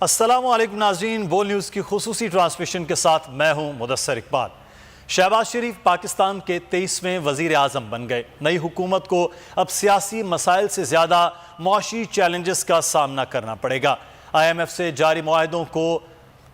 अस्सलामुअलैकुम नाज़रीन, बोल न्यूज़ की खुसूसी ट्रांसमिशन के साथ मैं हूं मुदस्सर इकबाल। शहबाज शरीफ पाकिस्तान के 23वें वज़ीर आज़म बन गए। नई हुकूमत को अब सियासी मसाइल से ज़्यादा मुआशी चैलेंजेस का सामना करना पड़ेगा। IMF से जारी मुआहदों को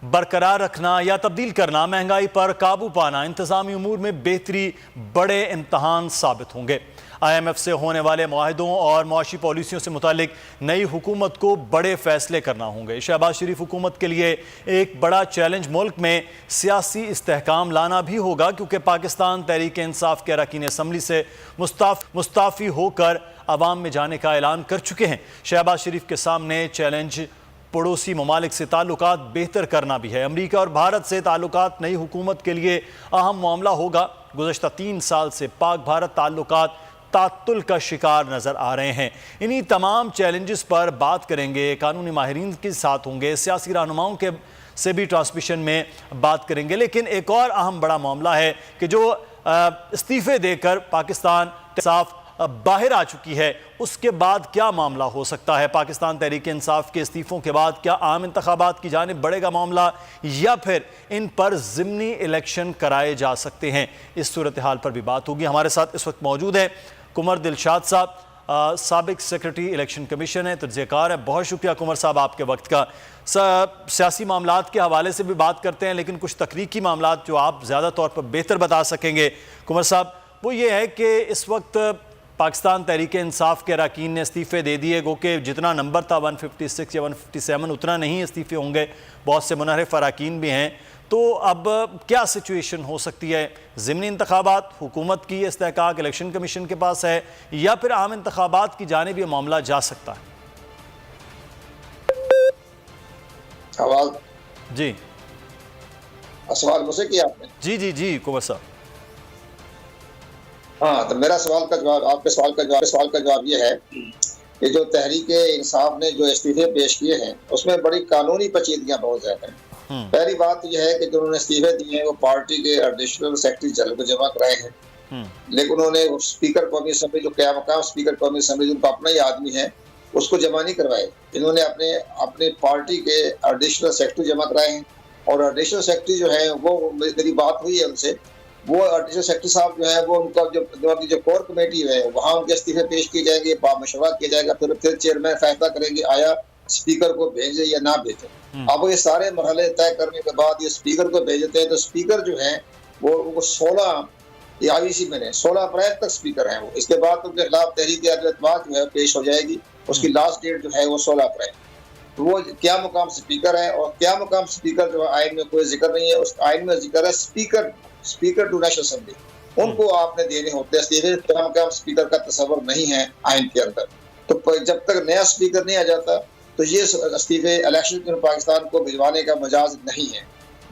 बरकरार रखना या तब्दील करना, महंगाई पर काबू पाना, इंतज़ामी उमूर में बेहतरी बड़े इम्तहान साबित होंगे। IMF से होने वाले मुआहदों और मुआशी पॉलिसियों से मुतालिक नई हुकूमत को बड़े फैसले करना होंगे। शहबाज शरीफ हुकूमत के लिए एक बड़ा चैलेंज मुल्क में सियासी इस्तेहकाम लाना भी होगा, क्योंकि पाकिस्तान तहरीक इंसाफ के अरकान असम्बली से मुस्ताफ़ी होकर अवाम में जाने का ऐलान कर चुके हैं। शहबाज शरीफ के सामने चैलेंज पड़ोसी ममालिक से ताल्लुकात बेहतर करना भी है। अमरीका और भारत से ताल्लुकात नई हुकूमत के लिए अहम मामला होगा। गुज़श्ता 3 साल से पाक भारत ताल्लुकात तातुल का शिकार नज़र आ रहे हैं। इन्हीं तमाम चैलेंजेस पर बात करेंगे, कानूनी माहिरीन के साथ होंगे, सियासी रहनुमाओं के से भी ट्रांसमिशन में बात करेंगे। लेकिन एक और अहम बड़ा मामला है कि जो इस्तीफ़े देकर पाकिस्तान साफ बाहर आ चुकी है, उसके बाद क्या मामला हो सकता है। पाकिस्तान तहरीक इंसाफ के इस्तीफ़ों के बाद क्या आम इंतखाबात की जानिब बढ़ेगा मामला, या फिर इन पर ज़िमनी इलेक्शन कराए जा सकते हैं। इस सूरत हाल पर भी बात होगी। हमारे साथ इस वक्त मौजूद है कुमर दिलशाद साहब, साबिक सेक्रेटरी इलेक्शन कमीशन है, तजज़ियाकार है। बहुत शुक्रिया कुमर साहब आपके वक्त का। सियासी मामलात के हवाले से भी बात करते हैं, लेकिन कुछ तकनीकी मामलात जो आप ज़्यादा तौर पर बेहतर बता सकेंगे कुमर साहब, वो ये है कि इस वक्त पाकिस्तान तहरीक इंसाफ के अरकान ने इस्तीफ़े दे दिए। गो कि जितना नंबर था 156 या 157 उतना नहीं इस्तीफ़े होंगे। बहुत से मुनहरिफ अरकान भी हैं। तो अब क्या सिचुएशन हो सकती है? ज़िमनी इंतखाबात, हुकूमत की इस्तेहकाक इलेक्शन कमीशन के पास है, या फिर आम इंतखाबात की जानिब ये मामला जा सकता है? सवाल जी, सवाल मुझसे किया आपने? जी जी जी कुमर साहब। हाँ, तो मेरा सवाल का जवाब, आपके सवाल का जवाब ये है कि जो तहरीक इंसाफ ने जो इस्तीफे पेश किए हैं उसमें बड़ी कानूनी पेचीदगियां बहुत ज्यादा हैं। पहली बात यह है कि जो उन्होंने इस्तीफे दिए हैं वो पार्टी के एडिशनल सेक्रेटरी जनरल को जमा कराए हैं, लेकिन उन्होंने स्पीकर कौमी असम्बली, जो क्या मकाम स्पीकर कौमी असम्बली जिनका अपना ही आदमी है, उसको जमा नहीं करवाए। इन्होंने अपने पार्टी के एडिशनल सेक्रेटरी जमा कराए हैं, और एडिशनल सेक्रेटरी जो है वो, मेरी बात हुई है उनसे, वो एडिशनल सेक्रेटरी साहब जो है वो उनका जो कोर कमेटी है वहाँ उनके इस्तीफे पेश किए जाएंगे, मशवरा किया जाएगा, फिर चेयरमैन फैसला करेंगे आया स्पीकर को भेजे या ना भेजे। अब ये सारे मरहले तय करने के बाद ये स्पीकर को भेजते हैं, तो स्पीकर जो है वो 16 IEC में 16 अप्रैल तक स्पीकर हैं वो। इसके बाद उनके खिलाफ तहरीक एतमाद जो है पेश हो जाएगी। उसकी लास्ट डेट जो है वो 16 अप्रैल। तो वो क्या मुकाम स्पीकर है, और क्या मुकाम स्पीकर जो है आइन में कोई जिक्र नहीं है। उस आइन में जिक्र है स्पीकर टू नेशनल असेंबली, उनको आपने देने होते हैं इस्तीफे। क्या मुकाम स्पीकर का तस्वर नहीं है आइन के अंदर। तो जब तक नया स्पीकर नहीं आ जाता तो ये इस्तीफे इलेक्शन में पाकिस्तान को भिजवाने का मजाज नहीं है।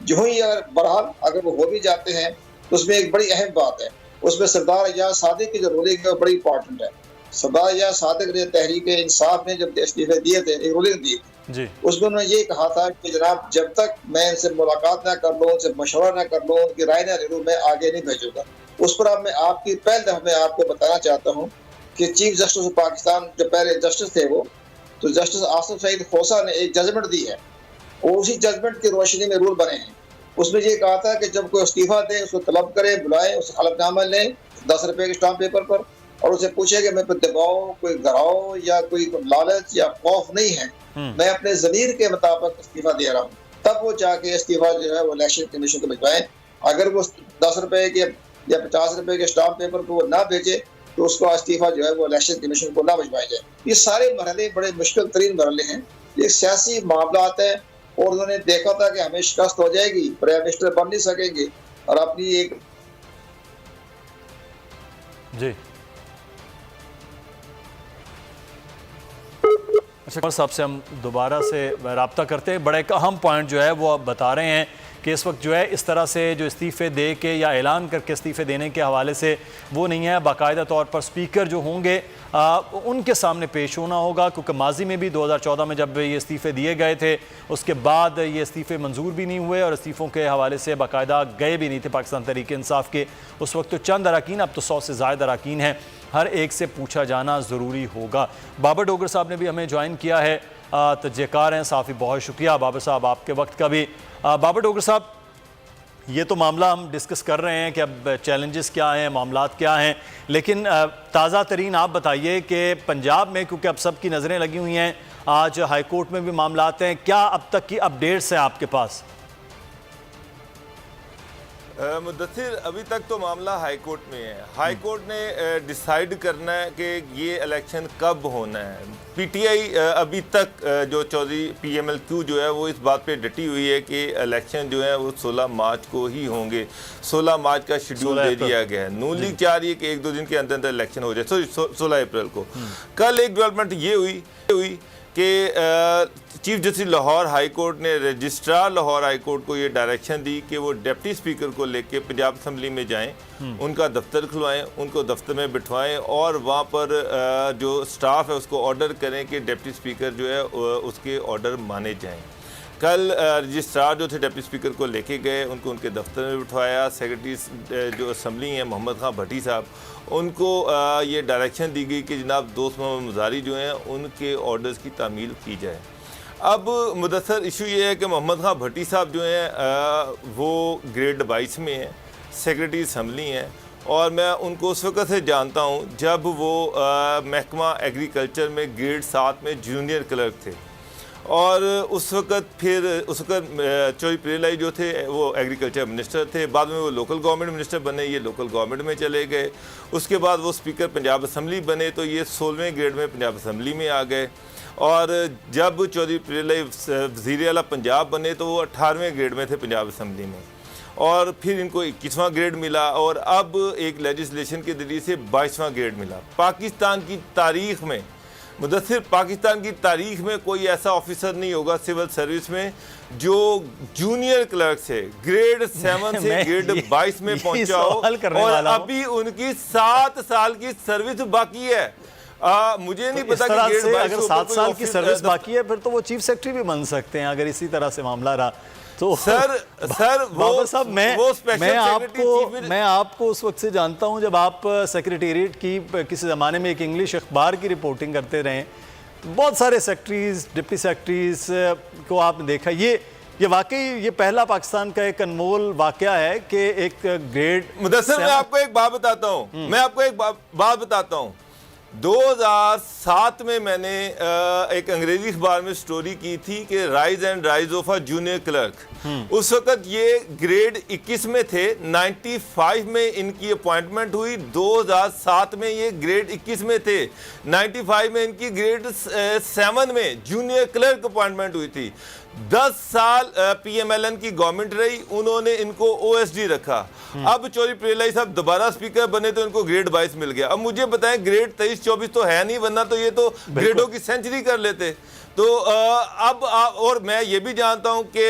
जो ही बहरहाल अगर वो हो भी जाते हैं तो उसमें एक बड़ी अहम बात है, उसमें सरदार एजाज सादिक की जो रूलिंग है वो बड़ी इंपॉर्टेंट है। सरदार एजाज सादिक ने तहरीक इंसाफ ने जब इस्तीफे दिए थे, एक रूलिंग दी थी, उसमें उन्होंने ये कहा था कि जनाब जब तक मैं इनसे मुलाकात ना कर लूँ, उनसे मशवरा ना कर लूँ, उनकी राय ना ले लूँ, मैं आगे नहीं भेजूंगा। उस पर अब मैं आपकी पहले दफा मैं आपको बताना चाहता हूँ कि चीफ जस्टिस ऑफ पाकिस्तान जो पहले जस्टिस थे वो, तो जस्टिस आसिफ सईद खोसा ने एक जजमेंट दी है, और उसी जजमेंट की रोशनी में रूल बने हैं। उसमें ये कहा था कि जब कोई इस्तीफा दे उसको तलब करे, बुलाए, उस हलफनामा लें 10 रुपए के स्टाम्प पेपर पर, और उसे पूछे कि मैं कोई दबाव, कोई घराव या कोई लालच या खौफ नहीं है, मैं अपने ज़मीर के मुताबिक इस्तीफा दे रहा हूँ, तब वो जाके इस्तीफा जो है वो इलेक्शन कमीशन को भिजवाएं। अगर वो 10 रुपए के या 50 रुपए के स्टाम्प पेपर को वो ना भेजे तो उसको इस्तीफा जो है वो इलेक्शन कमीशन को ना भिजवाया जाए। ये सारे मरहले बड़े मुश्किल तरीन मरहले हैं, ये सियासी मामलात हैं, और उन्होंने देखा था कि हमें शिकस्त हो जाएगी, प्राइम मिनिस्टर बन नहीं सकेंगे, और अपनी एक जी अच्छा साहब से हम दोबारा से रब्ता करते हैं। बड़ा एक अहम पॉइंट जो है वो आप बता रहे हैं कि इस वक्त जो है इस तरह से जो इस्तीफ़े दे के या ऐलान करके इस्तीफ़े देने के हवाले से वो नहीं है, बाकायदा तौर पर स्पीकर जो होंगे उनके सामने पेश होना होगा, क्योंकि माजी में भी 2014 में जब ये इस्तीफ़े दिए गए थे उसके बाद ये इस्तीफ़े मंजूर भी नहीं हुए और इस्तीफ़ों के हवाले से बाकायदा गए भी नहीं थे पाकिस्तान तहरीक इंसाफ के। उस वक्त तो चंद अरकान, अब तो 100 से ज़ायद अरकान हैं, हर एक से पूछा जाना ज़रूरी होगा। बाबर डोगर साहब ने भी हमें ज्वाइन किया है। तजयकार हैं। साफ़ी बहुत शुक्रिया बाबर साहब आपके वक्त का भी। बाबर डोगर साहब, ये तो मामला हम डिस्कस कर रहे हैं कि अब चैलेंजेस क्या हैं, मामलात क्या हैं, लेकिन ताज़ा तरीन आप बताइए कि पंजाब में, क्योंकि अब सबकी नज़रें लगी हुई हैं, आज हाई कोर्ट में भी मामलात हैं, क्या अब तक की अपडेट्स हैं आपके पास? मुद्दसिर, अभी तक तो मामला हाई कोर्ट में है। हाई कोर्ट ने डिसाइड करना है कि ये इलेक्शन कब होना है। पीटीआई अभी तक जो चौधरी पीएमएलक्यू जो है वो इस बात पे डटी हुई है कि इलेक्शन जो है वो 16 मार्च को ही होंगे। 16 मार्च का शेड्यूल दे दिया गया है। नून लीग चाह रही है कि 1-2 दिन के अंदर अंदर इलेक्शन हो जाए, 16 अप्रैल को। कल एक डेवलपमेंट ये हुई कि chief justice Lahore high court ने रजिस्ट्रार लाहौर हाई कोर्ट को ये डायरेक्शन दी कि वो डिप्टी स्पीकर को लेके पंजाब असम्बली में जाएं, उनका दफ्तर खुलवाएं, उनको दफ्तर में बिठवाएं और वहाँ पर जो स्टाफ है उसको ऑर्डर करें कि डिप्टी स्पीकर जो है उसके ऑर्डर माने जाएं। कल रजिस्ट्रार जो थे डिप्टी स्पीकर को लेके गए, उनको उनके दफ्तर में बिठवाया। सेक्रेटरी जो असम्बली हैं मोहम्मद खां भट्टी साहब, उनको ये डायरेक्शन दी गई कि जनाब दोस्त मोहम्मद मुजारी जो हैं उनके ऑर्डर्स की तामील की जाए। अब मुदस्सर इशू ये है कि मोहम्मद खां भट्टी साहब जो हैं वो ग्रेड 22 में हैं, सेक्रेटरी असम्बली हैं, और मैं उनको उस वक़्त से जानता हूँ जब वो महकमा एग्रीकल्चर में ग्रेड 7 में जूनियर क्लर्क थे। और उस वक़्त चौधरी प्रेलाई जो थे वो एग्रीकल्चर मिनिस्टर थे, बाद में वो लोकल गवर्नमेंट मिनिस्टर बने, ये लोकल गवर्नमेंट में चले गए। उसके बाद वो स्पीकर पंजाब असम्बली बने तो ये 16वें ग्रेड में पंजाब असम्बली में आ गए। और जब चौधरी प्रेलाई वज़ीर आला पंजाब बने तो वो 18वें ग्रेड में थे पंजाब असम्बली में, और फिर इनको 21वां ग्रेड मिला, और अब एक लेजिस्लेशन के ज़रिए से 22वां ग्रेड मिला। पाकिस्तान की तारीख़ में, मुदस्सिर, पाकिस्तान की तारीख में कोई ऐसा ऑफिसर नहीं होगा सिविल सर्विस में जो जूनियर क्लर्क से ग्रेड 7 से ग्रेड 22 में पहुंचा हो, और अभी उनकी 7 साल की सर्विस बाकी है। मुझे नहीं पता कि ग्रेड 22 अगर 7 साल की सर्विस बाकी है फिर तो वो चीफ सेक्रेटरी भी बन सकते हैं अगर इसी तरह से मामला रहा तो। सर बाबर साहब, मैं आपको उस वक्त से जानता हूं जब आप सेक्रेटेरिएट की किसी ज़माने में एक इंग्लिश अखबार की रिपोर्टिंग करते रहे, तो बहुत सारे सेक्रेटरीज, डिप्टी सेक्रेटरीज को आपने देखा। ये वाकई ये पहला पाकिस्तान का एक अनमोल वाकया है कि एक ग्रेड। मुदस्सिर, मैं आपको एक बात बताता हूँ, 2007 में मैंने एक अंग्रेजी अखबार में स्टोरी की थी कि rise and rise of a junior clerk. उस वक्त ये ग्रेड 21 में थे, 95 में इनकी अपॉइंटमेंट हुई, 2007 में ये ग्रेड 21 में थे, 95 में इनकी ग्रेड 7 में जूनियर क्लर्क अपॉइंटमेंट हुई थी। 10 साल पीएमएलएन की गवर्नमेंट रही, उन्होंने इनको ओएसडी रखा। अब चौधरी प्रेलाई साहब दोबारा स्पीकर बने तो इनको ग्रेड 22 मिल गया। अब मुझे बताएं, ग्रेड 23-24 तो है नहीं, वरना तो ये तो ग्रेडों की सेंचुरी कर लेते। तो और मैं ये भी जानता हूं कि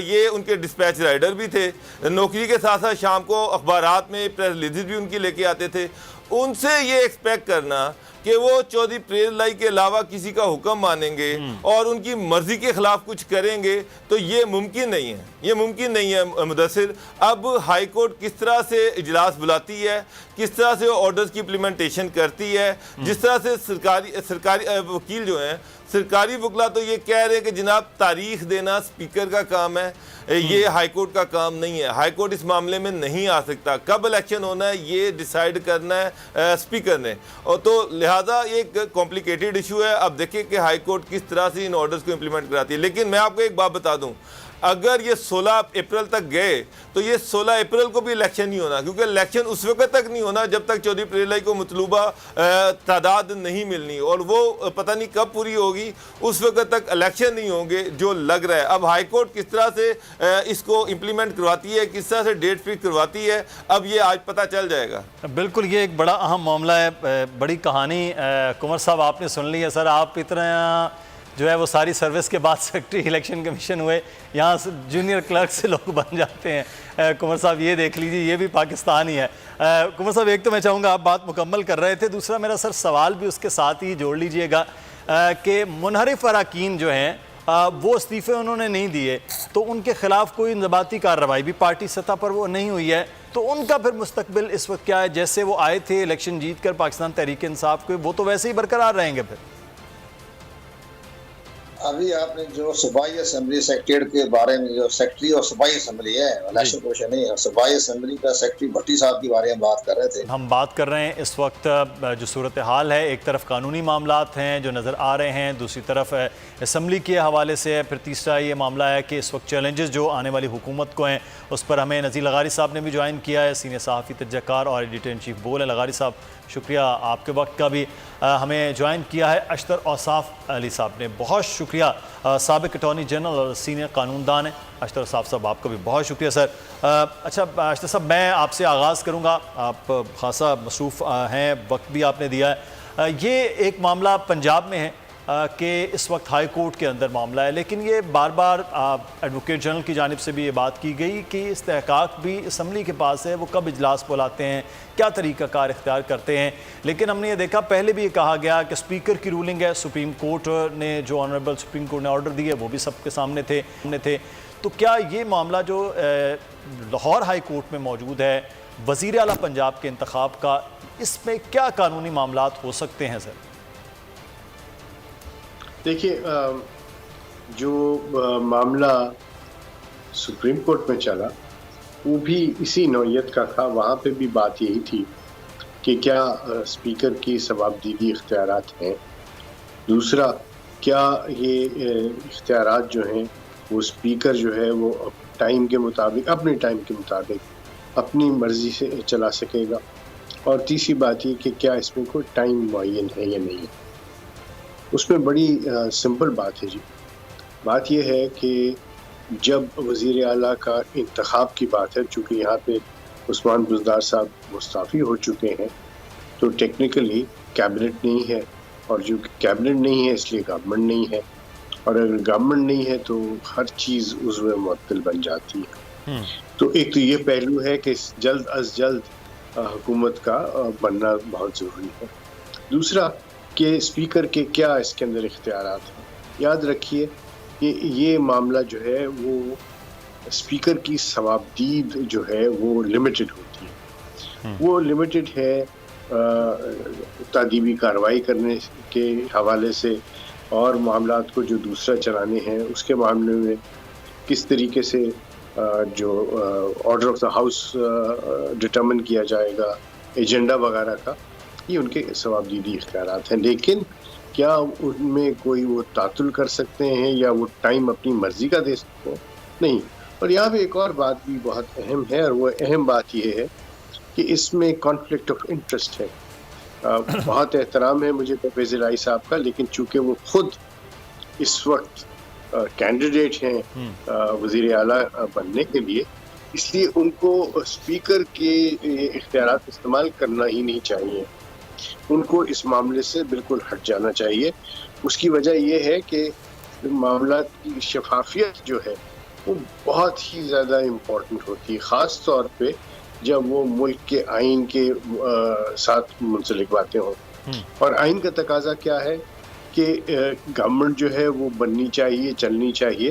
ये उनके डिस्पैच राइडर भी थे, नौकरी के साथ साथ शाम को अखबारात में प्रेस रिलीज भी उनकी लेके आते थे। उनसे ये एक्सपेक्ट करना कि वो चौधरी प्रेलाई के अलावा किसी का हुक्म मानेंगे और उनकी मर्जी के खिलाफ कुछ करेंगे, तो ये मुमकिन नहीं है, ये मुमकिन नहीं है। मुदस्सिर, अब हाई कोर्ट किस तरह से इजलास बुलाती है, किस तरह से ऑर्डर्स की इम्प्लीमेंटेशन करती है, जिस तरह से सरकारी वकील जो हैं, सरकारी वकला तो ये कह रहे हैं कि जनाब तारीख देना स्पीकर का काम है, ये हाई कोर्ट का काम नहीं है। हाई कोर्ट इस मामले में नहीं आ सकता, कब इलेक्शन होना है ये डिसाइड करना है स्पीकर ने, और तो लिहाजा ये एक कॉम्प्लिकेटेड इशू है। अब देखिए कि हाई कोर्ट किस तरह से इन ऑर्डर्स को इम्प्लीमेंट कराती है। लेकिन मैं आपको एक बात बता दूं, अगर ये 16 अप्रैल तक गए तो ये 16 अप्रैल को भी इलेक्शन नहीं होना, क्योंकि इलेक्शन उस वक्त तक नहीं होना जब तक चौधरी प्रेलाई को मतलूबा तादाद नहीं मिलनी, और वो पता नहीं कब पूरी होगी, उस वक्त तक इलेक्शन नहीं होंगे जो लग रहा है। अब हाई कोर्ट किस तरह से इसको इम्प्लीमेंट करवाती है, किस तरह से डेट फिक्स करवाती है, अब ये आज पता चल जाएगा। बिल्कुल, ये एक बड़ा अहम मामला है, बड़ी कहानी। कुंवर साहब आपने सुन ली है। सर, आप इतना जो है वो सारी सर्विस के बाद सेक्रेटरी इलेक्शन कमीशन हुए, यहाँ से जूनियर क्लर्क से लोग बन जाते हैं। कुंवर साहब ये देख लीजिए, ये भी पाकिस्तान ही है। कुंवर साहब, एक तो मैं चाहूँगा आप बात मुकम्मल कर रहे थे, दूसरा मेरा सर सवाल भी उसके साथ ही जोड़ लीजिएगा कि मुनहरिफ अरकान जो हैं वो इस्तीफ़े उन्होंने नहीं दिए, तो उनके ख़िलाफ़ कोई इंज़बाती कार्रवाई भी पार्टी सतह पर वो नहीं हुई है, तो उनका फिर मुस्तकबिल इस वक्त क्या है? जैसे वो आए थे इलेक्शन जीत कर पाकिस्तान तहरीक इंसाफ के, वो तो वैसे ही बरकरार रहेंगे फिर? अभी आपने जो सूबाई असम्बली सेक्रेटरीट के बारे में, जो सेक्रेटरी और सूबाई असम्बली है, इलेक्शन कमीशन नहीं है, सूबाई असम्बली का सेक्रेटरी भट्टी साहब के बारे में बात कर रहे थे। हम बात कर रहे हैं इस वक्त जो सूरत हाल है, एक तरफ कानूनी मामलात हैं जो नज़र आ रहे हैं, दूसरी तरफ असम्बली के हवाले से है, फिर तीसरा ये मामला है कि इस वक्त चैलेंजेस जो आने वाली हुकूमत को हैं उस पर हमें नज़ीर लगारी साहब ने भी ज्वाइन किया है, सीनियर सहाफ़ी तजज़कार और एडिटर इन चीफ बोल है। लगारी साहब शुक्रिया, आपके वक्त का भी हमें ज्वाइन किया है। अशतर औसाफ अली साहब ने, बहुत शुक्रिया, साबिक अटॉर्नी जनरल और सीनियर कानूनदान है। अशतर औसाफ साहब आपका भी बहुत शुक्रिया सर। अच्छा अशतर साहब, मैं आपसे आगाज़ करूँगा, आप खासा मसरूफ़ हैं, वक्त भी आपने दिया है। ये एक मामला पंजाब में है कि इस वक्त हाई कोर्ट के अंदर मामला है, लेकिन ये बार बार एडवोकेट जनरल की जानिब से भी ये बात की गई कि इस्तेहकाक भी असम्बली के पास है, वो कब इजलास बुलाते हैं, क्या तरीक़ाकार इख्तियार करते हैं। लेकिन हमने ये देखा, पहले भी ये कहा गया कि स्पीकर की रूलिंग है, सुप्रीम कोर्ट ने जो ऑनरेबल सुप्रीम कोर्ट ने ऑर्डर दिए वो भी सबके सामने थे। तो क्या ये मामला जो लाहौर हाई कोर्ट में मौजूद है वज़ीर आला पंजाब के इंतखाब का, इसमें क्या कानूनी मामलात हो सकते हैं सर? देखिए, जो मामला सुप्रीम कोर्ट में चला वो भी इसी नौइयत का था। वहाँ पे भी बात यही थी कि क्या स्पीकर की सवाबदीदी इख्तियारात हैं, दूसरा क्या ये इख्तियारात जो हैं वो स्पीकर जो है वो टाइम के मुताबिक, अपने टाइम के मुताबिक अपनी मर्ज़ी से चला सकेगा, और तीसरी बात ये कि क्या इसमें कोई टाइम मुअय्यन है या नहीं है। उसमें बड़ी सिंपल बात है जी। बात यह है कि जब वज़ीर आला का इंतखाब की बात है, चूँकि यहाँ पे उस्मान बुज़दार साहब मुस्ताफ़ी हो चुके हैं, तो टेक्निकली कैबिनेट नहीं है, और जो कैबिनेट नहीं है इसलिए गवर्नमेंट नहीं है, और अगर गवर्नमेंट नहीं है तो हर चीज़ उज़्व मुअत्तल बन जाती है। तो एक तो ये पहलू है कि जल्द अज जल्द हुकूमत का बनना बहुत ज़रूरी है। दूसरा कि स्पीकर के क्या इसके अंदर इख्तियारात हैं। याद रखिए कि ये मामला जो है वो स्पीकर की सवाबदीद जो है वो लिमिटेड होती है। वो लिमिटेड है तादीबी कार्रवाई करने के हवाले से, और मामलात को जो दूसरा चलाने हैं उसके मामले में किस तरीके से जो order of the house determine किया जाएगा, एजेंडा वगैरह का, ये उनके सवाबदीदी इख्तियारात हैं। लेकिन क्या उनमें कोई वो तातुल कर सकते हैं या वो टाइम अपनी मर्जी का दे सकते हैं? नहीं। और यहाँ पे एक और बात भी बहुत अहम है, और वो अहम बात ये है कि इसमें कॉन्फ्लिक्ट ऑफ इंटरेस्ट है। बहुत एहतराम है मुझे परवेज़ इलाही साहब का, लेकिन चूँकि वो खुद इस वक्त कैंडिडेट हैं वज़ीर आला बनने के लिए, इसलिए उनको स्पीकर के इख्तियारात इस्तेमाल करना ही नहीं चाहिए। उनको इस मामले से बिल्कुल हट जाना चाहिए। उसकी वजह यह है कि मामला की शफाफियत जो है वो बहुत ही ज़्यादा इम्पोर्टेंट होती है, ख़ास तौर पे जब वो मुल्क के आइन के साथ मुंसलिक बातें हों। और आइन का तकाजा क्या है कि गवर्नमेंट जो है वो बननी चाहिए, चलनी चाहिए।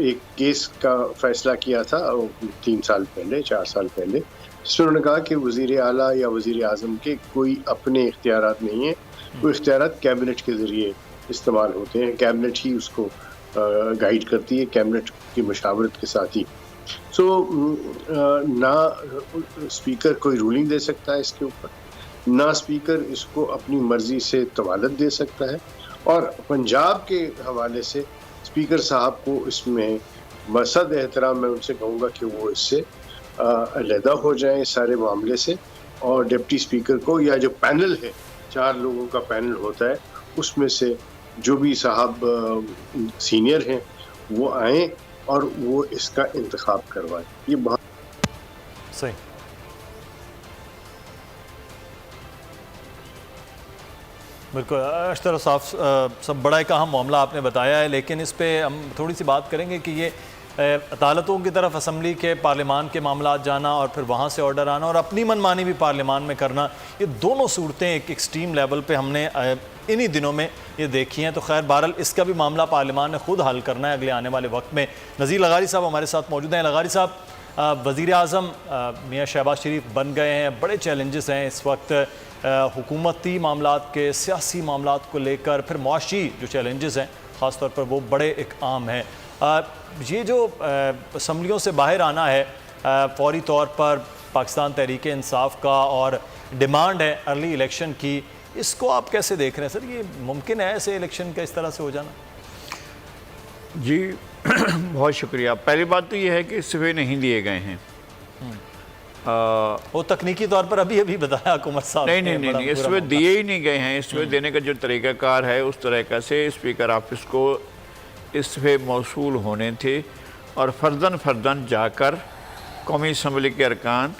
एक केस का फैसला किया था 3 साल पहले, 4 साल पहले, जिसमें उन्होंने कहा कि वज़ीर आला या वज़ीर आज़म के कोई अपने इख्तियारात नहीं हैं, वो इख्तियारात कैबिनेट के ज़रिए इस्तेमाल होते हैं। कैबिनेट ही उसको गाइड करती है, कैबिनेट की मशावरत के साथ ही। ना स्पीकर कोई रूलिंग दे सकता है इसके ऊपर, ना स्पीकर इसको अपनी मर्जी से तवालत दे सकता है। और पंजाब के हवाले से स्पीकर साहब को इसमें मसद एहतराम मैं उनसे कहूँगा कि वो इससे अलहदा हो जाएं इस सारे मामले से, और डिप्टी स्पीकर को या जो पैनल है, 4 लोगों का पैनल होता है, उसमें से जो भी साहब सीनियर हैं वो आएँ और वो इसका इंतखाब करवाएं। ये बहुत सही। बिल्कुल अशतर साफ सब बड़ा एक अहम मामला आपने बताया है, लेकिन इस पे हम थोड़ी सी बात करेंगे कि ये अदालतों की तरफ असम्बली के पार्लियामान के मामला जाना और फिर वहाँ से ऑर्डर आना और अपनी मनमानी भी पार्लियामान में करना, ये दोनों सूरतें एक एक्सट्रीम लेवल पे हमने इन्हीं दिनों में ये देखी हैं। तो खैर बहरहाल इसका भी मामला पार्लियामान ने खुद हल करना है अगले आने वाले वक्त में। नज़ीर लगारी साहब हमारे साथ मौजूद हैं। लगारी साहब, वज़ीर आज़म मियाँ शहबाज शरीफ बन गए हैं, बड़े चैलेंजेस हैं इस वक्त हुकूमती मामलात के, सियासी मामलात को लेकर, फिर मुआशी जो चैलेंजेस हैं ख़ासतौर पर वो बड़े एक आम हैं। ये जो असम्बलियों से बाहर आना है फौरी तौर पर पाकिस्तान तहरीक इंसाफ का और डिमांड है अर्ली इलेक्शन की, इसको आप कैसे देख रहे हैं सर? ये मुमकिन है ऐसे इलेक्शन का इस तरह से हो जाना? जी बहुत शुक्रिया। पहली बात तो ये है कि इस्तीफे नहीं दिए गए हैं। वो तकनीकी तौर पर अभी बताया कुमार साहब नहीं, इस्तीफे दिए ही नहीं गए हैं। इस्तीफे देने का जो तरीक़ाकार है उस तरीक़ा से स्पीकर ऑफिस को इस्तीफे मौसूल होने थे और फर्दन जाकर कौमी असम्बली के अरकान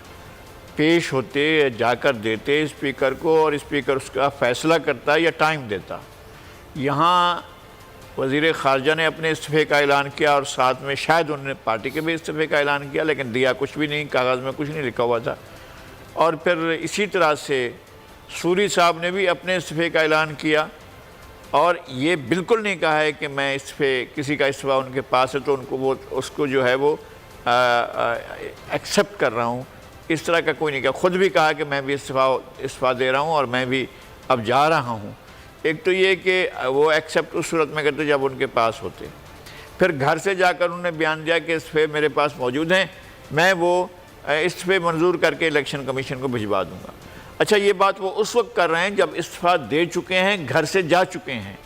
पेश होते या जाकर देते स्पीकर को और स्पीकर उसका फ़ैसला करता या टाइम देता। यहाँ वज़ीर ख़ारजा ने अपने इस्तीफ़े का ऐलान किया और साथ में शायद उन्होंने पार्टी के भी इस्तीफ़े का ऐलान किया, लेकिन दिया कुछ भी नहीं, कागज़ में कुछ नहीं लिखा हुआ था। और फिर इसी तरह से सूरी साहब ने भी अपने इस्तीफ़े का ऐलान किया और ये बिल्कुल नहीं कहा है कि मैं किसी का इस्तीफ़ा उनके पास है तो उनको वो उसको जो है वो एक्सेप्ट कर रहा हूँ, इस तरह का कोई नहीं कहा। ख़ुद भी कहा कि मैं भी इस्तीफ़ा दे रहा हूँ और मैं भी अब जा रहा हूँ। एक तो ये कि वो एक्सेप्ट उस सूरत में करते जब उनके पास होते, फिर घर से जाकर उन्होंने बयान दिया कि इस्तीफ़े मेरे पास मौजूद हैं, मैं वो इस्तीफ़े मंजूर करके इलेक्शन कमीशन को भिजवा दूँगा। अच्छा, ये बात वो उस वक्त कर रहे हैं जब इस्तीफ़ा दे चुके हैं, घर से जा चुके हैं।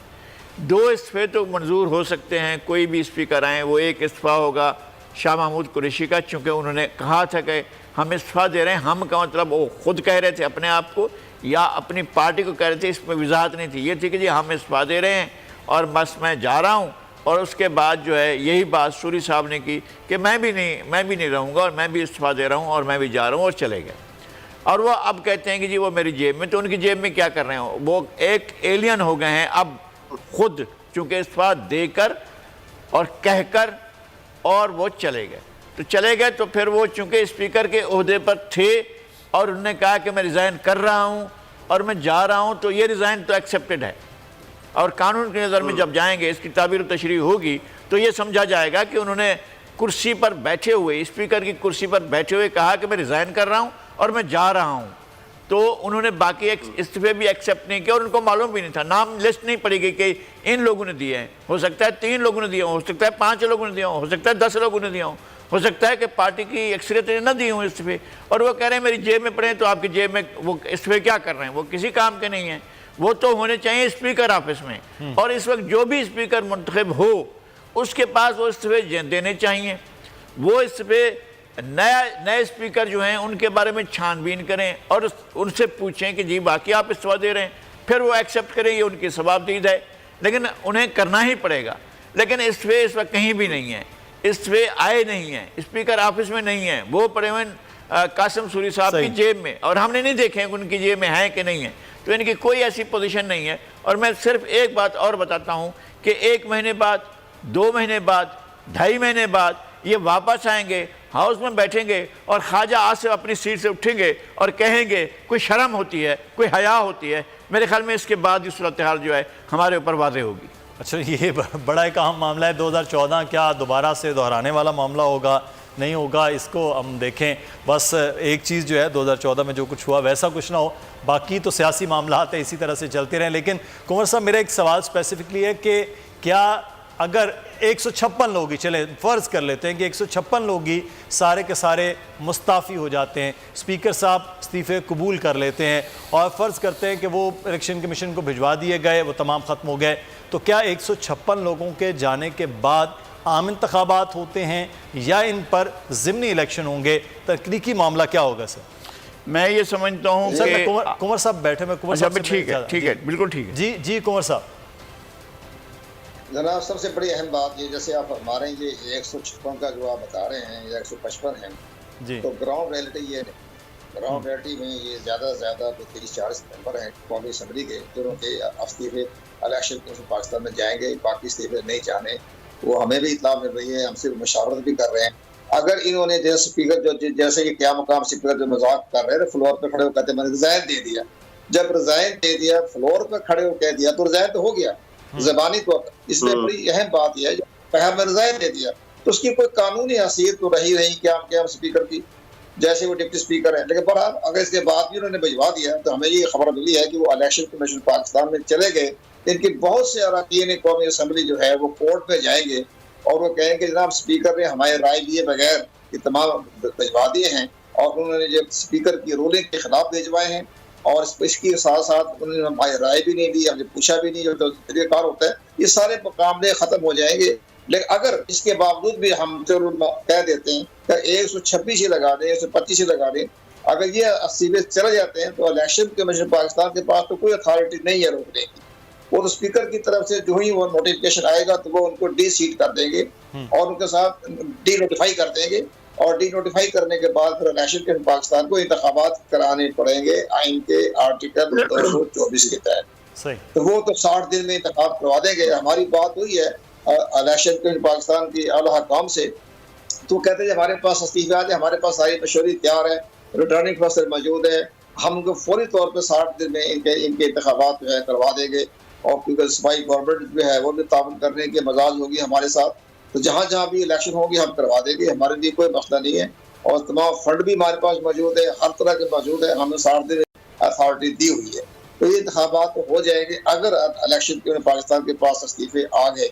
2 इस्तीफ़े तो मंजूर हो सकते हैं, कोई भी स्पीकर आएँ। वो एक इस्तीफ़ा होगा शाह महमूद कुरैशी का, चूँकि उन्होंने कहा था कि हम इस्तीफ़ा दे रहे हैं। हम का मतलब वो ख़ुद कह रहे थे अपने आप को या अपनी पार्टी को कह रहे थे, इसमें वजाहत नहीं थी। ये थी कि जी हम इस्तीफ़ा दे रहे हैं और बस मैं जा रहा हूँ। और उसके बाद जो है यही बात सूरी साहब ने की कि मैं भी नहीं रहूँगा और मैं भी इस्तीफ़ा दे रहा हूँ और मैं भी जा रहा हूँ, और चले गए। और वो अब कहते हैं कि जी वो मेरी जेब में, तो उनकी जेब में क्या कर रहे हो? वो एक एलियन हो गए हैं अब खुद, चूँकि इस्तीफ़ा देकर और कहकर और वो चले गए। तो चले गए तो फिर वो चूँकि स्पीकर के ओहदे पर थे और उन्होंने कहा कि मैं रिज़ाइन कर रहा हूँ और मैं जा रहा हूँ, तो ये रिज़ाइन तो एक्सेप्टेड है। और कानून की नज़र में जब जाएंगे, इसकी ताबीर तशरीह होगी, तो ये समझा जाएगा कि उन्होंने कुर्सी पर बैठे हुए, स्पीकर की कुर्सी पर बैठे हुए कहा कि मैं रिज़ाइन कर रहा हूँ और मैं जा रहा हूँ। तो उन्होंने बाकी इस्तीफे भी एक्सेप्ट नहीं किया और उनको मालूम भी नहीं था, नाम लिस्ट नहीं पड़ी गई कि इन लोगों ने दिए हैं। हो सकता है 3 लोगों ने दिए हो सकता है 5 लोगों ने दिया हो सकता है 10 लोगों ने दिया हो सकता है कि पार्टी की अक्सरियत ने न दिए हों इस्तीफे। और वो कह रहे हैं मेरी जेब में पड़े, तो आपकी जेब में वो इस्तीफे क्या कर रहे हैं? वो किसी काम के नहीं हैं, वो तो होने चाहिए स्पीकर ऑफिस में। और इस वक्त जो भी स्पीकर मुंतखब हो उसके पास वो इस्तीफे देने चाहिए। वो इस्तीफे नए स्पीकर जो हैं उनके बारे में छानबीन करें और उनसे पूछें कि जी बाकी आप इस्तीफा दे रहे हैं, फिर वो एक्सेप्ट करें, ये उनकी सवाबदीद है, लेकिन उन्हें करना ही पड़ेगा। लेकिन इस्तीफे इस वक्त कहीं भी नहीं है, इस्तीफे आए नहीं हैं, स्पीकर ऑफिस में नहीं है, वो पड़े हुए कासिम सूरी साहब की जेब में, और हमने नहीं देखे कि उनकी जेब में है कि नहीं है। तो इनकी कोई ऐसी पोजीशन नहीं है। और मैं सिर्फ एक बात और बताता हूँ कि 1 महीने बाद, 2 महीने बाद, 2.5 महीने बाद ये वापस आएंगे, हाउस में बैठेंगे और ख्वाजा आसिफ अपनी सीट से उठेंगे और कहेंगे कोई शर्म होती है, कोई हया होती है। मेरे ख्याल में इसके बाद ये सूरत हाल जो है हमारे ऊपर वाज़ेह होगी। अच्छा, ये बड़ा एक अहम मामला है। 2014 क्या दोबारा से दोहराने वाला मामला होगा, नहीं होगा, इसको हम देखें। बस एक चीज़ जो है 2014 में जो कुछ हुआ वैसा कुछ ना हो, बाकी तो सियासी मामला है इसी तरह से चलते रहें। लेकिन कुंवर साहब, मेरा एक सवाल स्पेसिफिकली है कि क्या अगर 156 लोग ही, चले फ़र्ज़ कर लेते हैं कि 156 लोग ही सारे के सारे मुस्ताफ़ी हो जाते हैं, स्पीकर साहब इस्तीफ़े कबूल कर लेते हैं और फ़र्ज़ करते हैं कि वो इलेक्शन कमीशन को भिजवा दिए गए, वो तमाम ख़त्म हो गए, तो क्या 156 लोगों के जाने के बाद आम इंतखाबात होते हैं या इन पर ज़िमनी इलेक्शन होंगे? तकनीकी मामला क्या होगा सर? मैं ये समझता हूँ सर, कुंवर साहब बैठे, मैं कुंवर साहब ठीक है, बिल्कुल ठीक है। जी कुंवर साहब। जनाब, सबसे बड़ी अहम बात ये, जैसे आप फरमा रहे हैं ये 156 का जो आप बता रहे हैं, या 155 है जी, तो ग्राउंड रियलिटी ये नहीं। ग्राउंड रियलिटी में ये ज़्यादा से ज़्यादा 30-40 मेंबर हैं कौमी असम्बली के, जिनके इस्तीफे इलेक्शन कमीशन पाकिस्तान में जाएंगे। बाकी इस्तीफे नहीं जाने, वो हमें भी इत्तला मिल रही है, हमसे मशावरत भी कर रहे हैं। अगर इन्होंने जैसे स्पीकर जो जैसे कि क्या मुकाम स्पीकर जो मजाक कर रहे थे, फ्लोर पे खड़े होकर कहते मैंने रिजाइन दे दिया। जब रिजाइन दे दिया, फ्लोर पे खड़े होकर कह दिया, तो रिजाइन तो हो गया ज़बानी तौर पर। इसमें बड़ी अहम बात यह है, जब में रिजाइन दे दिया तो उसकी कोई कानूनी हैसियत तो रही क्या स्पीकर की। जैसे वो डिप्टी स्पीकर है। लेकिन बहरहाल अगर इसके बाद भी उन्होंने भिजवा दिया तो हमें ये खबर मिली है कि वो इलेक्शन कमीशन पाकिस्तान में चले गए। इनकी बहुत से अरकान कौमी असम्बली जो है वो कोर्ट में जाएंगे और वो कहेंगे जनाब स्पीकर ने हमारे राय लिए बगैर ये तमाम भिजवा दिए हैं और उन्होंने जब स्पीकर की रूलिंग के खिलाफ भिजवाए हैं और इसके साथ साथ उन्होंने हमारी राय भी नहीं दी, हमने पूछा भी नहीं, जो तरीक़ाकार होता है। ये सारे मामले खत्म हो जाएंगे। लेकिन अगर इसके बावजूद भी हम कह देते हैं कि 126 ही लगा दें, 125 ही लगा दें, अगर ये 80 पे चले जाते हैं तो इलेक्शन कमीशन पाकिस्तान के पास तो कोई अथॉरिटी नहीं है रोकने की। वो तो स्पीकर की तरफ से जो ही वो नोटिफिकेशन आएगा तो वो उनको डी सीट कर देंगे और उनके साथ डी नोटिफाई कर देंगे और डी नोटिफाई करने के बाद फिर इलेक्शन कमीशन पाकिस्तान को इंतखाबात कराने पड़ेंगे आइन के आर्टिकल 224 के तहत। तो वो तो 60 दिन में इंतखाब करवा देंगे। हमारी बात हुई है इलेक्शन कमीशन पाकिस्तान की आला हुकाम से, तो कहते हैं हमारे पास इस्तीफात है, हमारे पास सारी मशवरी तैयार है, रिटर्निंग अफसर मौजूद है, हम उनको फौरी तौर पर 60 दिन में इनके इंतखाबात जो है करवा देंगे और क्योंकि सूबाई गवर्नमेंट जो है वो भी ताउन करने की मजाज होगी हमारे साथ, तो जहाँ जहाँ भी इलेक्शन होगी हम करवा देंगे, हमारे लिए कोई मसला नहीं है और तमाम फंड भी हमारे पास मौजूद है, हर तरह के मौजूद है, हमने 60 दिन अथॉरिटी दी हुई है। तो ये इंतखाबात तो हो जाएंगे अगर इलेक्शन के पाकिस्तान के पास इस्तीफे आ गए।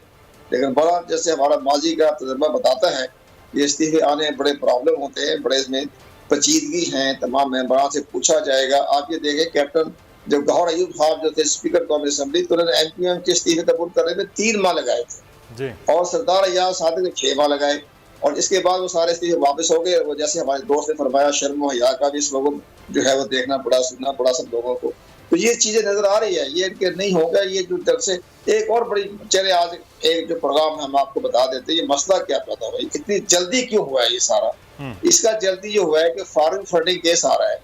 लेकिन बड़ा जैसे हमारा माजी का तजुर्बा बताता है कि इस्तीफे आने बड़े प्रॉब्लम होते हैं, बड़े इसमें पेचीदगी हैं, तमाम मेंबरान से पूछा जाएगा। आप ये देखें कैप्टन जब गौहर अयूब साहब जो थे स्पीकर कौमी असम्बली, तो उन्होंने MQM के इस्तीफे कबूल करने में 3 माह लगाए थे जी। और सरदार अयाज सादिक ने 6 माह लगाए और इसके बाद वो सारे इस्तीफे वापस हो गए। वो जैसे हमारे दोस्त ने फरमाया शर्म हया का भी इस लोगों जो है वो देखना पड़ा, सुनना पड़ा सब लोगों को। तो ये चीजें नजर आ रही है, ये इनके नहीं होगा। ये जो जब से एक और बड़ी चले आज एक जो प्रोग्राम हम आपको बता देते हैं ये मसला क्या पैदा हुआ, इतनी जल्दी क्यों हुआ है ये सारा। इसका जल्दी ये हुआ है कि फॉरेन फंडिंग केस आ रहा है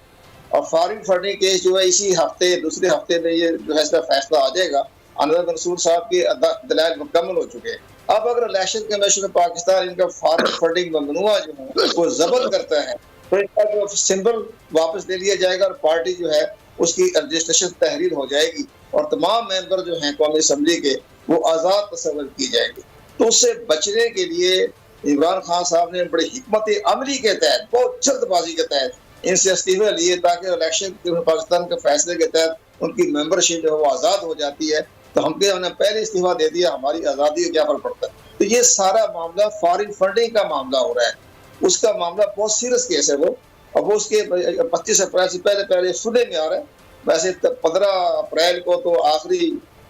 और फॉरेन फंडिंग केस जो है इसी हफ्ते दूसरे हफ्ते में ये जो है इसका फैसला आ जाएगा। अनवर मंसूर साहब के दलाइल मुकम्मल हो चुके हैं। अब अगर इलेक्शन कमीशन पाकिस्तान इनका फॉरेन फंडिंग ममनुआ जो है उसको जब्त करता है तो इनका जो सिंबल वापस ले लिया जाएगा और पार्टी जो है उसकी रजिस्ट्रेशन तहरीर हो जाएगी और तमाम मेंबर जो हैं कौमी असम्बली के वो आज़ाद तस्वर की जाएंगे। तो उससे बचने के लिए इमरान खान साहब ने बड़ी हिकमत अमली के तहत बहुत जल्दबाजी के तहत इनसे इस्तीफे लिए ताकि इलेक्शन पाकिस्तान के फैसले के तहत उनकी मेंबरशिप जो है वो आज़ाद हो जाती है। तो हमने पहले इस्तीफा दे दिया, हमारी आज़ादी का क्या फर्क पड़ता है। तो ये सारा मामला फॉरेन फंडिंग का मामला हो रहा है, उसका मामला बहुत सीरियस केस है वो। अब वो उसके 25 अप्रैल से पहले सुनने में आ रहा है। वैसे 15 अप्रैल को तो आखिरी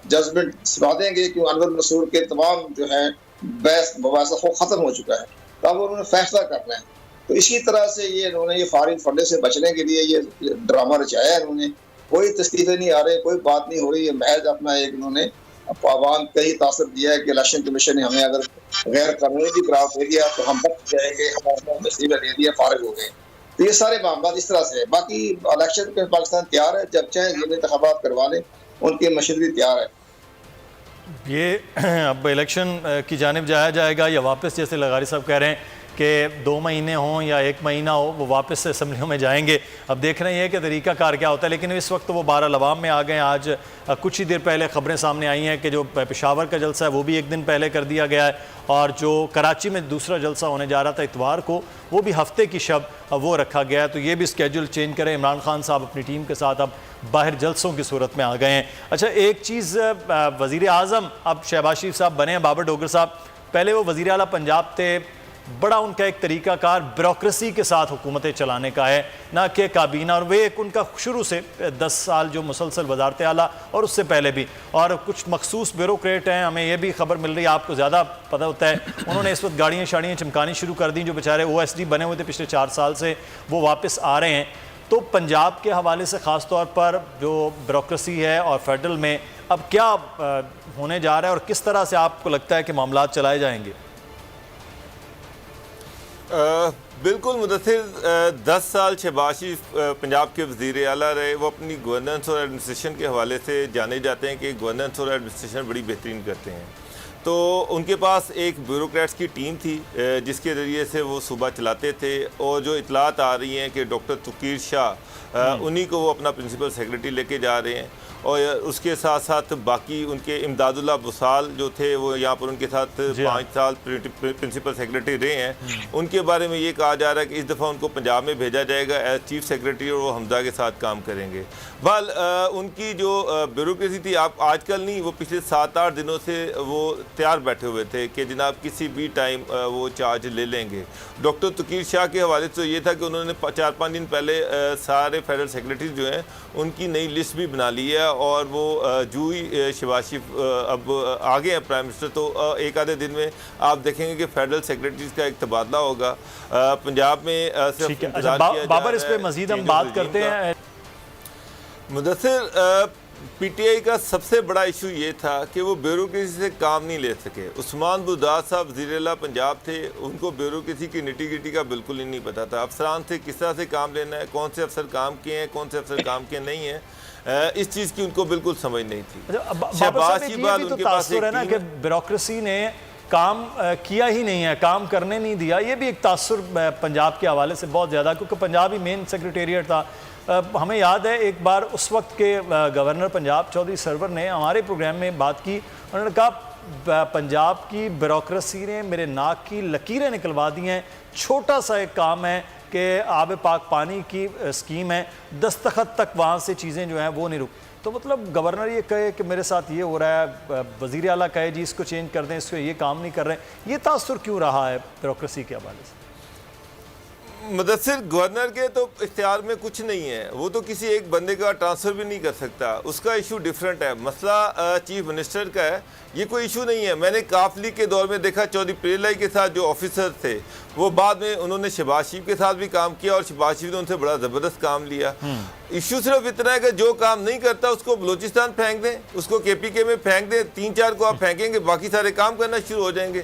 जजमेंट सुना देंगे क्यों अनवर मंसूर के तमाम जो है बहस मुबासा खत्म हो चुका है, तो अब उन्होंने फैसला करना है। तो इसी तरह से ये इन्होंने ये फॉरेन फंडिंग से बचने के लिए ये ड्रामा रचाया है। इन्होंने कोई तस्तीफे नहीं आ रहे, कोई बात नहीं हो रही है, महज अपना एक इन्होंने आवाम का ही तासर दिया है कि इलेक्शन कमीशन ने हमें अगर गैर कानूनी भी करार दे दिया तो हम बच जाएंगे, हमारे तस्तीफे दे दिया, फारिग हो गए। तो ये सारे मामला इस तरह से है। बाकी इलेक्शन के पाकिस्तान तैयार है, जब चाहे जिन इंतखाबात करवा लें उनकी मशीनरी तैयार है। ये अब इलेक्शन की जानिब जाया जाएगा या वापस जैसे लगारी साहब कह रहे हैं कि 2 महीने हों या 1 महीना हो वो वापस से असम्बलियों में जाएंगे। अब देख रहे हैं कि तरीक़ाकार क्या होता है। लेकिन इस वक्त वो 12 लवाम में आ गए। आज कुछ ही देर पहले ख़बरें सामने आई हैं कि जो पेशावर का जलसा है वो भी 1 दिन पहले कर दिया गया है और जो कराची में दूसरा जलसा होने जा रहा था इतवार को वो भी हफ्ते की शब वो रखा गया है। तो ये भी स्केड्यूल चेंज करें। इमरान खान साहब अपनी टीम के साथ अब बाहर जलसों की सूरत में आ गए हैं। अच्छा, एक चीज़, वज़ीर आज़म अब शहबाज शरीफ साहब बने हैं, बाबर डोगर साहब पहले वो वज़ीर आला पंजाब थे। बड़ा उनका एक तरीक़ाकार ब्यूरोक्रेसी के साथ हुकूमतें चलाने का है, ना कि काबीना, और वे एक उनका शुरू से 10 साल जो मुसलसल वज़ारत आला और उससे पहले भी, और कुछ मखसूस ब्यूरोक्रेट हैं, हमें यह भी खबर मिल रही है, आपको ज़्यादा पता होता है, उन्होंने इस वक्त गाड़ियाँ शाड़ियाँ चमकानी शुरू कर दी। जो बेचारे OSD बने हुए थे पिछले 4 साल से वो वापस आ रहे हैं। तो पंजाब के हवाले से ख़ास तौर पर जो ब्यूरोक्रेसी है और फेडरल में अब क्या होने जा रहा है और किस तरह से आपको लगता है कि मामला चलाए जाएंगे? बिल्कुल मुदस्सिर, 10 साल शहबाज शरीफ पंजाब के वज़ीर आला रहे। वो अपनी गवर्नेंस और एडमिनिस्ट्रेशन के हवाले से जाने जाते हैं कि गवर्नेंस और एडमिनिस्ट्रेशन बड़ी बेहतरीन करते हैं। तो उनके पास एक ब्यूरोक्रेट्स की टीम थी जिसके ज़रिए से वो सूबा चलाते थे। और जो इतलात आ रही हैं कि डॉक्टर तुकीर शाह उन्हीं को वो अपना प्रिंसिपल सेक्रेटरी लेके जा रहे हैं और उसके साथ साथ बाकी उनके इमदादुल्लाह बुसाल जो थे वो यहाँ पर उनके साथ 5 साल प्रिंसिपल सेक्रेटरी रहे हैं। उनके बारे में ये कहा जा रहा है कि इस दफ़ा उनको पंजाब में भेजा जाएगा एज चीफ सेक्रेटरी और वो हमजा के साथ काम करेंगे। बल उनकी जो ब्यूरोक्रेसी थी आप आजकल नहीं, वो पिछले 7-8 दिनों से वो तैयार बैठे हुए थे कि जनाब किसी भी टाइम वो चार्ज ले लेंगे। डॉक्टर तकीर शाह के हवाले से ये था कि उन्होंने 4-5 दिन पहले सारे फेडरल सेक्रेटरी जो हैं उनकी नई लिस्ट भी बना ली है और वो जूही शहबाज शरीफ अब आगे हैं प्राइम मिनिस्टर, तो एक आधे दिन में आप देखेंगे कि फेडरल सेक्रेटरीज का एक तबादला होगा। पंजाब में सिर्फ इंतजार किया जा रहा है। बाबर, इस पे मजीद हम बात करते हैं। मुदस्सिर, पीटीआई का सबसे बड़ा इशू ये था कि वो ब्यूरोक्रेसी से काम नहीं ले सके। उस्मान बुदास साहब वज़ीर-ए-आला पंजाब थे, उनको ब्यूरोक्रेसी की निटी गिटी का बिल्कुल ही नहीं पता था। अफसरान से किस तरह से काम लेना है, कौन से अफसर काम किए हैं, कौन से अफसर काम के नहीं हैं, इस चीज़ की उनको बिल्कुल समझ नहीं थी। शहबाज शरीफ उनके पास है ना कि ब्यूरोक्रेसी ने काम किया ही नहीं है, काम करने नहीं दिया। ये भी एक तासुर पंजाब के हवाले से बहुत ज़्यादा, क्योंकि पंजाब ही मेन सेक्रेटेरिएट था। हमें याद है एक बार उस वक्त के गवर्नर पंजाब चौधरी सरवर ने हमारे प्रोग्राम में बात की। उन्होंने कहा पंजाब की ब्यूरोक्रेसी ने मेरे नाक की लकीरें निकलवा दी हैं। छोटा सा एक काम है कि आब पाक पानी की स्कीम है, दस्तखत तक वहाँ से चीज़ें जो हैं वो नहीं रुक। तो मतलब गवर्नर ये कहे कि मेरे साथ ये हो रहा है, वज़ीर आला कहे जी इसको चेंज कर दें, इसको ये काम नहीं कर रहे हैं, ये तासुर क्यों रहा है ब्यूरोक्रेसी के हवाले से? मुदस्सिर, गवर्नर के तो इख्तियार में कुछ नहीं है, वो तो किसी एक बंदे का ट्रांसफ़र भी नहीं कर सकता। उसका इशू डिफरेंट है, मसला चीफ मिनिस्टर का है, ये कोई इशू नहीं है। मैंने काफली के दौर में देखा चौधरी प्रेलाई के साथ जो ऑफिसर थे वो बाद में उन्होंने शहबाज शरीफ के साथ भी काम किया और शहबाज शरीफ ने उनसे बड़ा ज़बरदस्त काम लिया। इशू सिर्फ इतना है कि जो काम नहीं करता उसको बलूचिस्तान फेंक दें, उसको केपीके में फेंक दें, 3-4 को आप फेंकेंगे, बाकी सारे काम करना शुरू हो जाएंगे।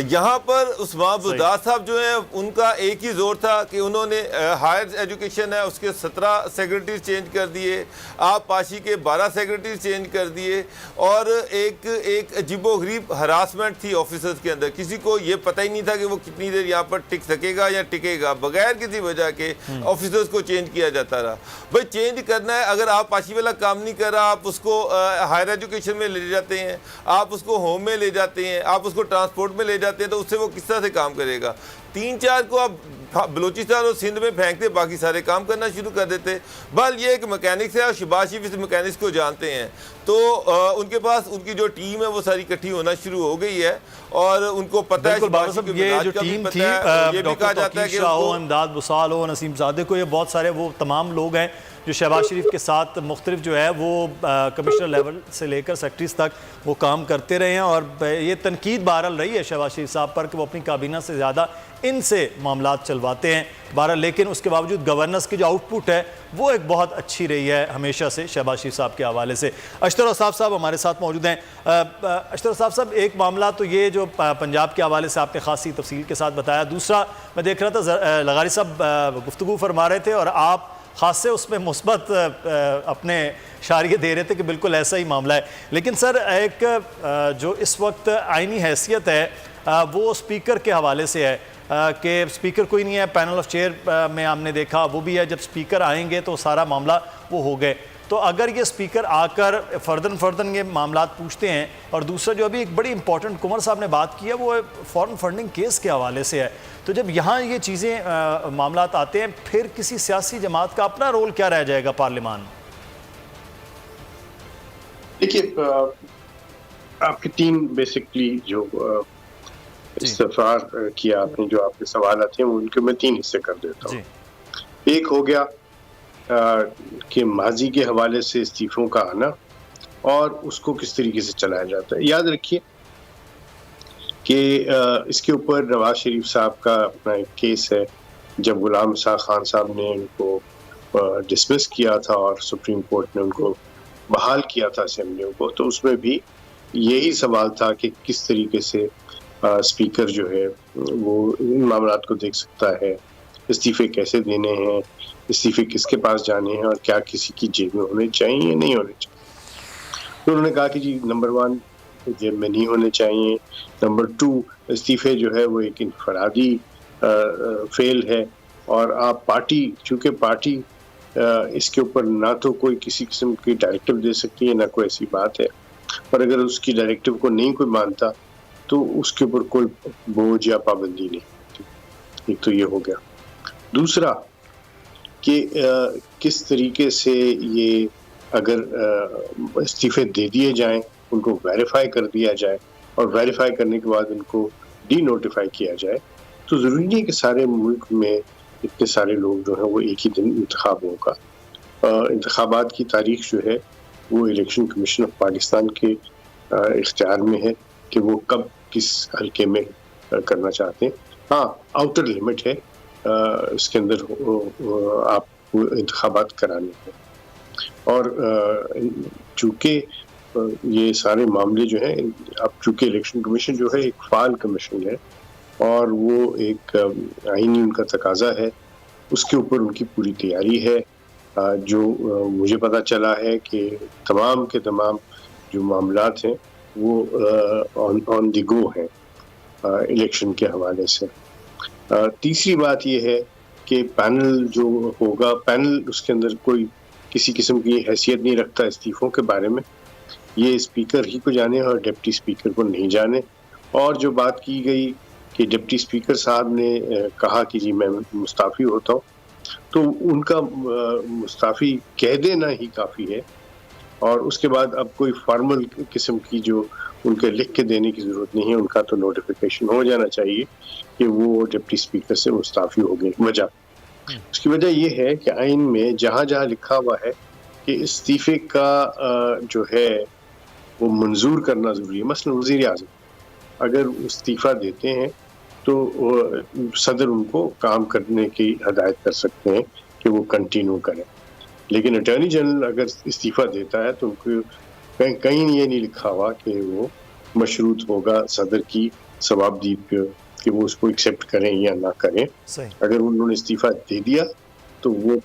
यहाँ पर उस्मान बुदास साहब जो हैं उनका एक ही जोर था कि उन्होंने हायर एजुकेशन है उसके 17 सेक्रेटरी चेंज कर दिए, आप पाशी के 12 सेक्रेटरी चेंज कर दिए और एक अजीबोगरीब हरासमेंट थी ऑफिसर्स के अंदर। किसी को ये पता ही नहीं था कि वो कितनी देर यहाँ पर टिक सकेगा या टिकेगा, बगैर किसी वजह के ऑफिसर्स को चेंज किया जाता रहा। भाई चेंज करना है, अगर आप पाशी वाला काम नहीं कर रहा आप उसको हायर एजुकेशन में ले जाते हैं, आप उसको होम में ले जाते हैं, आप उसको ट्रांसपोर्ट में ले जाते हैं, तो उससे वो किस तरह से काम करेगा? 3-4 को आप बलूचिस्तान और सिंध में फेंकते, बाकी सारे काम करना शुरू कर देते। बल ये एक मैकेनिक्स है और शहबाज शरीफ इस मैकेनिक्स को जानते हैं, तो उनके पास उनकी जो टीम है वो सारी इकट्ठी होना शुरू हो गई है और उनको पता है। ये जो टीम थी, ये भी कहा जाता है कि इमदाद बुसाल हो, नसीम ज़ादे को, ये बहुत सारे वो तमाम लोग हैं जो शहबाज शरीफ के साथ मुख्तलिफ जो है वो कमिश्नर लेवल से लेकर सेक्रेटरीज तक वो काम करते रहे हैं। और ये तनकीद बहरहाल रही है शहबाज शरीफ साहब पर कि वो अपनी काबीना से ज़्यादा इनसे मामलात चलवाते हैं बहरहाल, लेकिन उसके बावजूद गवर्नेंस की जो आउटपुट है वो एक बहुत अच्छी रही है हमेशा से शहबाज शरीफ साहब के हवाले से। अशतर औसाफ साहब हमारे साथ मौजूद हैं। अशतर औसाफ साहब, एक मामला तो ये जो पंजाब के हवाले से आपने खासी तफसील के साथ बताया, दूसरा मैं देख रहा था लगारी साहब गुफ्तगू फरमा रहे थे और आप ख़ास से उसमें मुस्बत अपने इशारे दे रहे थे कि बिल्कुल ऐसा ही मामला है। लेकिन सर एक जो इस वक्त आइनी हैसियत है वो स्पीकर के हवाले से है कि स्पीकर कोई नहीं है, पैनल ऑफ चेयर में हमने देखा वो भी है, जब स्पीकर आएंगे तो सारा मामला वो हो गए। तो अगर ये स्पीकर आकर फ़र्दन ये मामलात पूछते हैं, और दूसरा जो अभी एक बड़ी इंपॉर्टेंट कुंवर साहब ने बात की है वो फॉरेन फंडिंग केस के हवाले से है, तो जब यहाँ ये चीज़ें मामलात आते हैं फिर किसी सियासी जमात का अपना रोल क्या रह जाएगा पार्लियामान में? देखिए, आपकी टीम बेसिकली जो इस्तेफार किया आपने, जो आपके सवाल आते हैं वो उनके मैं 3 हिस्से कर देता हूँ। एक हो गया कि माजी के हवाले से इस्तीफों का आना और उसको किस तरीके से चलाया जाता है। याद रखिए कि इसके ऊपर नवाज शरीफ साहब का अपना एक केस है, जब गुलाम इसाक खान साहब ने उनको डिसमिस किया था और सुप्रीम कोर्ट ने उनको बहाल किया था असेंबलियों को, तो उसमें भी यही सवाल था कि किस तरीके से स्पीकर जो है वो इन मामलात को देख सकता है, इस्तीफे कैसे देने हैं, इस्तीफे किसके पास जाने हैं और क्या किसी की जेब में होने चाहिए या नहीं होने चाहिए। तो उन्होंने कहा कि जी नंबर 1 जेब में नहीं होने चाहिए, नंबर 2 इस्तीफे जो है वो एक इनफरादी फेल है और आप पार्टी, चूँकि पार्टी इसके ऊपर ना तो कोई किसी किस्म की डायरेक्टिव दे सकती है, ना कोई ऐसी बात है। पर अगर उसकी डायरेक्टिव को नहीं कोई मानता तो उसके ऊपर कोई बोझ या पाबंदी नहीं होती। एक तो ये हो गया। दूसरा कि किस तरीके से ये अगर इस्तीफे दे दिए जाएं, उनको वेरीफाई कर दिया जाए और वेरीफाई करने के बाद उनको डी नोटिफाई किया जाए, तो ज़रूरी नहीं कि सारे मुल्क में इतने सारे लोग जो हैं वो एक ही दिन इंतखाब होगा। इंतखाबात की तारीख जो है वो इलेक्शन कमीशन ऑफ पाकिस्तान के इख्तियार में है कि वो कब किस हल्के में करना चाहते हैं। हाँ, आउटर लिमिट है उसके अंदर आप इंतखाबात कराने हैं। और चूँकि ये सारे मामले जो हैं, अब चूँकि इलेक्शन कमीशन जो है एक फ़ाल कमीशन है और वो एक आईनी उनका तकाजा है, उसके ऊपर उनकी पूरी तैयारी है। जो मुझे पता चला है कि तमाम के तमाम जो मामलात हैं वो ऑन द गो हैं इलेक्शन के हवाले से। तीसरी बात ये है कि पैनल जो होगा, पैनल उसके अंदर कोई किसी किस्म की हैसियत नहीं रखता इस्तीफ़ों के बारे में। ये स्पीकर ही को जाने और डिप्टी स्पीकर को नहीं जाने। और जो बात की गई कि डिप्टी स्पीकर साहब ने कहा कि जी मैं मुस्ताफ़ी होता हूँ, तो उनका मुस्ताफ़ी कह देना ही काफ़ी है और उसके बाद अब कोई फॉर्मल किस्म की जो उनके लिख के देने की ज़रूरत नहीं है। उनका तो नोटिफिकेशन हो जाना चाहिए कि वो डिप्टी स्पीकर से मुस्ताफ़ी हो गए। उसकी वजह ये है कि आइन में जहाँ जहाँ लिखा हुआ है कि इस्तीफ़े का जो है वो मंजूर करना ज़रूरी है। मसलन वज़ीर आज़म अगर इस्तीफ़ा देते हैं तो सदर उनको काम करने की हदायत कर सकते हैं कि वो कंटिन्यू करें, लेकिन अटॉर्नी जनरल अगर इस्तीफ़ा देता है तो उनको कहीं ये नहीं लिखा हुआ कि वो मशरूत होगा सदर की सवाबदीद पे कि वो उसको एक्सेप्ट करें या ना करें। अगर उन्होंने इस्तीफ़ा दे दिया तो वो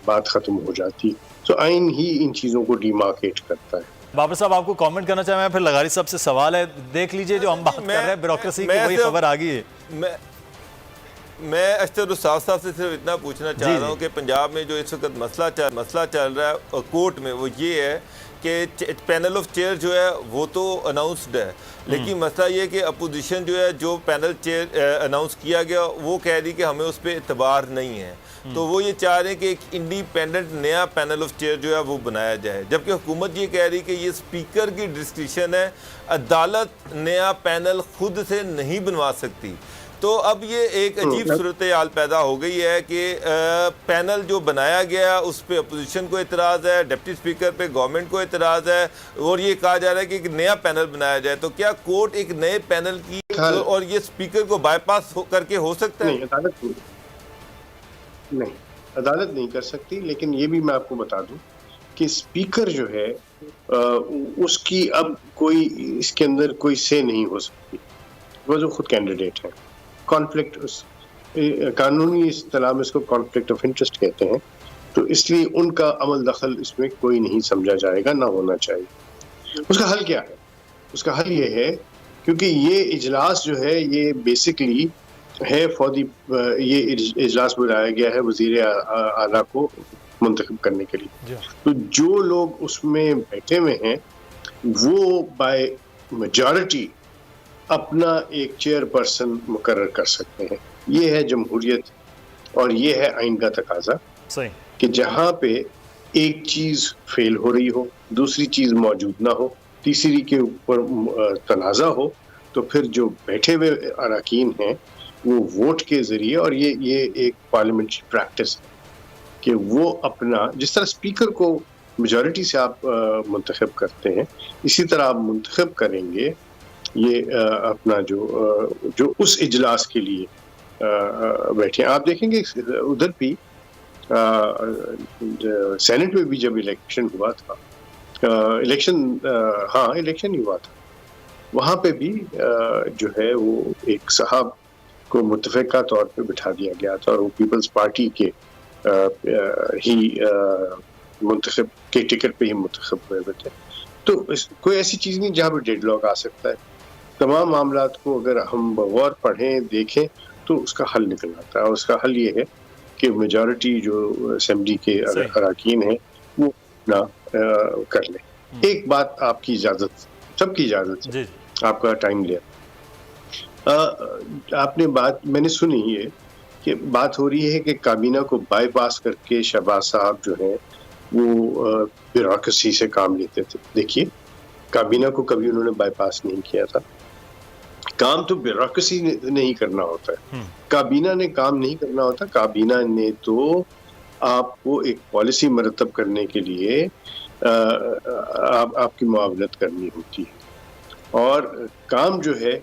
बात ख़त्म हो जाती है। तो आइन ही इन चीज़ों को डिमार्केट करता है। बाबर साहब, आपको कमेंट करना चाहें? मैं फिर लगारी साहब से सवाल है, देख लीजिए जो हम बात कर रहे हैं ब्यूरोक्रेसी की, वही खबर आ गई है। मैं अख्तर उस्ताद साहब से सिर्फ इतना पूछना चाह रहा हूँ कि पंजाब में जो इस वक्त मसला चल रहा है कोर्ट में, वो ये है कि पैनल ऑफ चेयर जो है वो तो अनाउंसड है, लेकिन मसला ये है कि अपोजिशन जो है जो पैनल चेयर अनाउंस किया गया वो कह रही कि हमें उस पर एतबार नहीं है। तो वो ये चाह रहे हैं कि एक इंडिपेंडेंट नया पैनल ऑफ चेयर जो है वो बनाया जाए, जबकि हुकूमत ये कह रही कि ये स्पीकर की डिस्क्रिप्शन है, अदालत नया पैनल खुद से नहीं बनवा सकती। तो अब ये एक अजीब सूरत हाल पैदा हो गई है कि पैनल जो बनाया गया उस पर अपोजिशन को एतराज़ है, डिप्टी स्पीकर पे गवर्नमेंट को एतराज़ है और ये कहा जा रहा है कि एक नया पैनल बनाया जाए। तो क्या कोर्ट एक नए पैनल की और ये स्पीकर को बाईपास करके हो सकता है? नहीं, अदालत नहीं कर सकती, लेकिन ये भी मैं आपको बता दूं कि स्पीकर जो है उसकी अब कोई इसके अंदर कोई से नहीं हो सकती, वो जो खुद कैंडिडेट है। कॉन्फ्लिक्ट कानूनी इस्तिलाह में इसको कॉन्फ्लिक्ट ऑफ इंटरेस्ट कहते हैं, तो इसलिए उनका अमल दखल इसमें कोई नहीं समझा जाएगा, ना होना चाहिए। उसका हल क्या है? उसका हल ये है, क्योंकि ये इजलास जो है ये बेसिकली है ये इजलास बुलाया गया है वज़ीर आला को मुंतखब करने के लिए। तो जो लोग उसमें बैठे हुए हैं वो बाय मेजॉरिटी अपना एक चेयरपर्सन मुकर्रर कर सकते हैं। ये है जमहूरियत और ये है आइन का तकाजा कि जहाँ पे एक चीज़ फेल हो रही हो, दूसरी चीज़ मौजूद ना हो, तीसरी के ऊपर तनाज़ा हो, तो फिर जो बैठे हुए अरकान हैं वो वोट के ज़रिए, और ये एक पार्लियामेंट्री प्रैक्टिस है कि वो अपना, जिस तरह स्पीकर को मेजॉरिटी से आप मुंतखब करते हैं, इसी तरह आप मुंतखब करेंगे ये अपना जो उस इजलास के लिए बैठे। आप देखेंगे उधर भी सेनेट में भी जब इलेक्शन हुआ था, इलेक्शन ही हुआ था, वहाँ पे भी जो है वो एक साहब को मुतफ़िका तौर पे बिठा दिया गया था और वो पीपल्स पार्टी के ही मुंतखब के टिकट पे ही मुंतखब हुए थे। तो कोई ऐसी चीज़ नहीं जहाँ पे डेडलॉक आ सकता है। तमाम मामलात को अगर हम बगौर पढ़ें देखें तो उसका हल निकल आता है, और उसका हल ये है के मेजॉरिटी जो असेंबली के सही। अरकान हैं वो ना कर लें। एक बात आपकी इजाज़त, सबकी इजाज़त जी है, आपका टाइम लिया। आपने बात मैंने सुनी है कि बात हो रही है कि काबीना को बाईपास करके शहबाज साहब जो है वो ब्यूरोक्रेसी से काम लेते थे। देखिए, काबीना को कभी उन्होंने बाईपास नहीं किया था। काम तो ब्यूरोक्रेसी ने नहीं करना होता है, काबीना ने काम नहीं करना होता। काबीना ने तो आपको एक पॉलिसी मरतब करने के लिए आपकी मुआवनत करनी होती है, और काम जो है